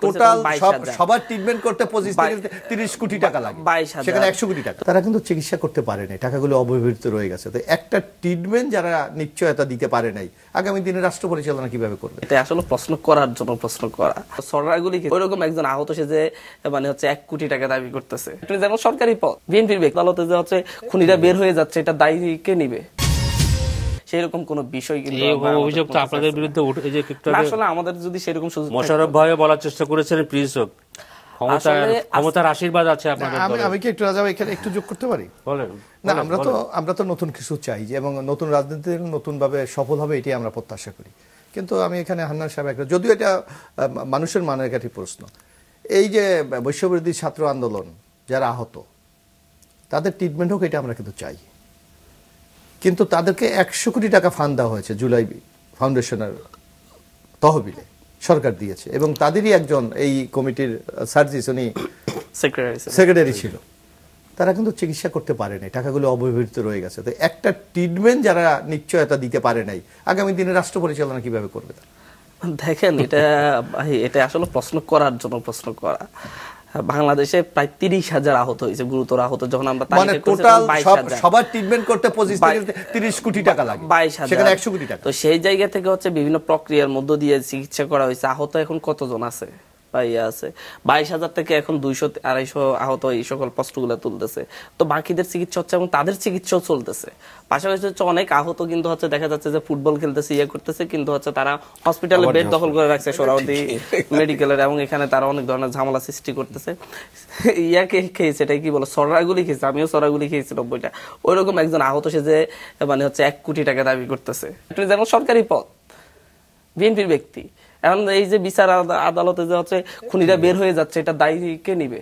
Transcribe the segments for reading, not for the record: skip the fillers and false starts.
Total সবার treatment করতে 25 থেকে 30 কোটি টাকা লাগে, সেখানে 100 কোটি টাকা। তারা কিন্তু চিকিৎসা করতে পারে নাই, টাকাগুলো অব্যবহৃত রয়ে গেছে। তো একটা ট্রিটমেন্ট যারা নিশ্চয়তা দিতে পারে নাই, আগামী দিনে রাষ্ট্র পরিচালনা কিভাবে করবে? এটা আসলে প্রশ্ন করার জন্য প্রশ্ন করা। সরকারগুলি ওইরকম একজন আহত সে যে মানে হচ্ছে 1 কোটি টাকা দাবি করতেছে, যেমন সরকারি পদ বিএনপির ব্যক্তি আদালতে যে হচ্ছে খুনিরা বের হয়ে যাচ্ছে, এটা দায়ী কে নিবে? সেরকম কোন বিষয় কিন্তু অভিযোগ তো আপনাদের বিরুদ্ধে উঠে যে আসলে আমাদের যদি সেরকম সুযোগ মোশাররফ ভাই বলার চেষ্টা করেছেন প্লিজ ক্ষমতার আশীর্বাদ আছে আপনাদের। আমি কি একটু রাজা এখানে একটু যোগ করতে পারি? বলেন না, আমরা তো নতুন কিছু চাই যে, এবং নতুন রাজনীতি নতুন ভাবে সফল হবে, এটাই আমরা প্রত্যাশা করি। কিন্তু আমি এখানে হান্নান সাহেব একটা, যদিও এটা মানুষের মানের কাছে প্রশ্ন, এই যে বৈশ্যবিরোধী ছাত্র আন্দোলন যারা আহত, তাদের ট্রিটমেন্ট হোক, এটা আমরা কিন্তু চাই। কিন্তু তাদেরকে 100 কোটি টাকা ফান্ড দেওয়া হয়েছে জুলাই ফাউন্ডেশনের তহবিলে, সরকার দিয়েছে, এবং তাদেরই একজন এই কমিটির সার্জিস, উনি সেক্রেটারি ছিল। তারা কিন্তু চিকিৎসা করতে পারে নাই, টাকাগুলো অব্যবহৃত রয়ে গেছে। তো একটা ট্রিটমেন্ট যারা নিশ্চয়তা দিতে পারে নাই, আগামী দিনে রাষ্ট্র পরিচালনা কিভাবে করবে? দেখেন, এটা আসলে প্রশ্ন করার জন্য প্রশ্ন করা। বাংলাদেশে প্রায় 30,000 আহত হয়েছে, গুরুতর আহত। যখন আমরা টোটাল সবার ট্রিটমেন্ট করতে 25 থেকে 30 কোটি টাকা লাগে, 22,000, সেখানে 100 কোটি টাকা। তো সেই জায়গা থেকে হচ্ছে বিভিন্ন প্রক্রিয়ার মধ্য দিয়ে চিকিৎসা করা হয়েছে। আহত এখন কতজন আছে? 22,000 থেকে এখন 200-250 আহত এই সকল প্রশ্নগুলো তুলতেছে। তো বাকিদের চিকিৎসা হচ্ছে এবং তাদের চিকিৎসাও চলতেছে। পাশাপাশি হচ্ছে অনেক আহত কিন্তু হচ্ছে দেখা যাচ্ছে যে ফুটবল খেলতেছে, করতেছে, কিন্তু হচ্ছে তারা হসপিটালে বেড দখল করে রাখছে সোহরাওয়ার্দী মেডিকেলের, এবং এখানে তারা অনেক ধরনের ঝামেলা সৃষ্টি করতেছে। খেয়েছে, এটাই কি বলো, সরাগুলি খেয়েছে, আমিও সরাগুলি খেয়েছি 90টা। ওইরকম একজন আহত সে যে মানে হচ্ছে 1 কোটি টাকা দাবি করতেছে, যেমন সরকারি পদ বিএনপির ব্যক্তি। এখন এই যে বিচার আদালতে যে হচ্ছে খুনিরা বের হয়ে যাচ্ছে, এটা দায়ী কে নিবে?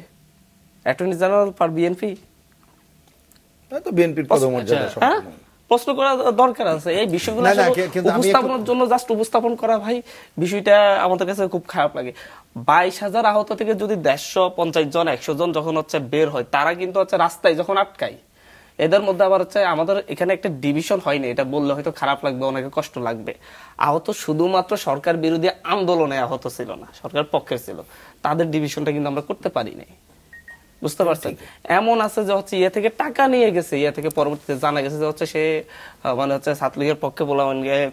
Attorney general for BNP? প্রশ্ন করা দরকার আছে। এই বিষয়গুলো উপস্থাপনের জন্য জাস্ট উপস্থাপন করা, ভাই বিষয়টা আমাদের কাছে খুব খারাপ লাগে। 22,000 আহত থেকে যদি 150 জন 100 জন যখন হচ্ছে বের হয়, তারা কিন্তু হচ্ছে রাস্তায় যখন আটকায়, এদের মধ্যে আবার হচ্ছে আমাদের এখানে একটা ডিভিশন হয়নি। এটা বললে হয়তো খারাপ লাগবে, অনেকে কষ্ট লাগবে। আহত শুধুমাত্র সরকার বিরোধী আন্দোলনে আহত ছিল না, সরকার পক্ষের ছিল। তাদের ডিভিশনটা কিন্তু আমরা করতে পারি নাই, বুঝতে পারছেন? এমন আছে যে হচ্ছে থেকে টাকা নিয়ে গেছে, থেকে পরবর্তীতে জানা গেছে যে হচ্ছে সে মানে হচ্ছে ছাত্রলীগের পক্ষে বলা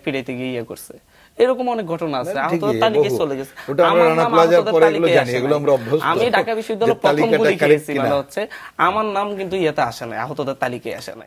ফিরাইতে গিয়ে করছে। এরকম অনেক ঘটনা আছে। আহতদের তালিকায় চলে গেছে। আমি ঢাকা বিশ্ববিদ্যালয়ের প্রথম গুলি খেয়েছি, মানে হচ্ছে আমার নাম কিন্তু আসে না, আহতদের তালিকায় আসে না।